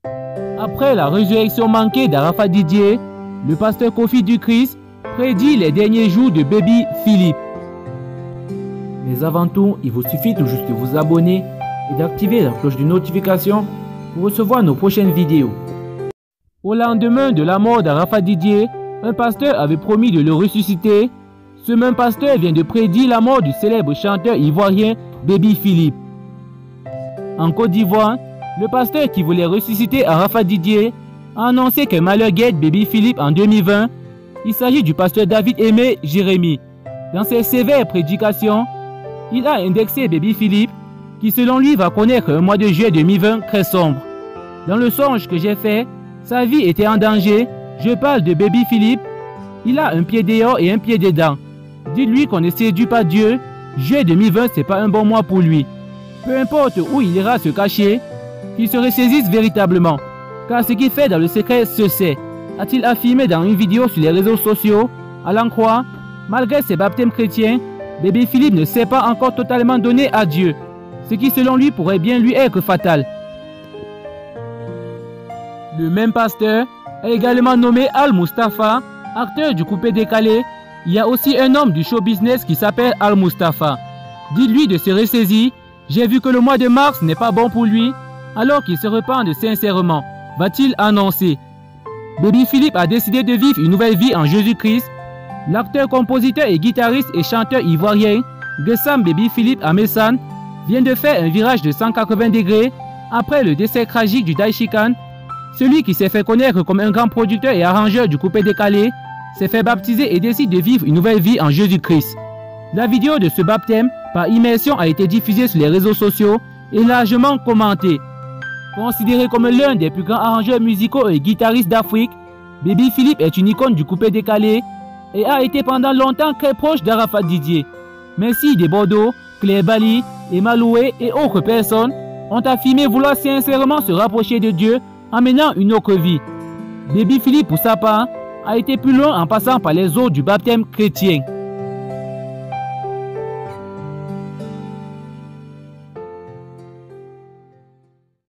Après la résurrection manquée d'Arafat Didier, le pasteur Kofi du Christ prédit les derniers jours de Baby Philippe. Mais avant tout, il vous suffit tout juste de vous abonner et d'activer la cloche de notification pour recevoir nos prochaines vidéos. Au lendemain de la mort d'Arafat Didier, un pasteur avait promis de le ressusciter. Ce même pasteur vient de prédire la mort du célèbre chanteur ivoirien Baby Philippe. En Côte d'Ivoire, le pasteur qui voulait ressusciter Arafat Didier a annoncé que malheur guette Baby Philippe en 2020. Il s'agit du pasteur David Aimé Jérémie. Dans ses sévères prédications, il a indexé Baby Philippe, qui selon lui va connaître un mois de juillet 2020 très sombre. Dans le songe que j'ai fait, sa vie était en danger. Je parle de Baby Philippe. Il a un pied dehors et un pied dedans. Dites-lui qu'on ne séduit pas Dieu. Juillet 2020, c'est pas un bon mois pour lui. Peu importe où il ira se cacher, qu'il se ressaisisse véritablement. Car ce qu'il fait dans le secret se sait, a-t-il affirmé dans une vidéo sur les réseaux sociaux. À l'en croire, malgré ses baptêmes chrétiens, Baby Philippe ne s'est pas encore totalement donné à Dieu, ce qui selon lui pourrait bien lui être fatal. Le même pasteur est également nommé Al-Mustafa, acteur du coupé décalé. Il y a aussi un homme du show business qui s'appelle Al-Mustafa. Dites-lui de se ressaisir. J'ai vu que le mois de mars n'est pas bon pour lui, alors qu'il se repente sincèrement, va-t-il annoncer. Baby Philippe a décidé de vivre une nouvelle vie en Jésus-Christ. L'acteur, compositeur et guitariste et chanteur ivoirien Gessam Baby Philippe Amesan vient de faire un virage de 180 degrés après le décès tragique du Daishikan. Celui qui s'est fait connaître comme un grand producteur et arrangeur du coupé décalé s'est fait baptiser et décide de vivre une nouvelle vie en Jésus-Christ. La vidéo de ce baptême par immersion a été diffusée sur les réseaux sociaux et largement commentée. Considéré comme l'un des plus grands arrangeurs musicaux et guitaristes d'Afrique, Baby Philippe est une icône du coupé décalé et a été pendant longtemps très proche d'Arafat Didier. Messi de Bordeaux, Claire Bali, Emma Loué et autres personnes ont affirmé vouloir sincèrement se rapprocher de Dieu en menant une autre vie. Baby Philippe, pour sa part, a été plus loin en passant par les eaux du baptême chrétien.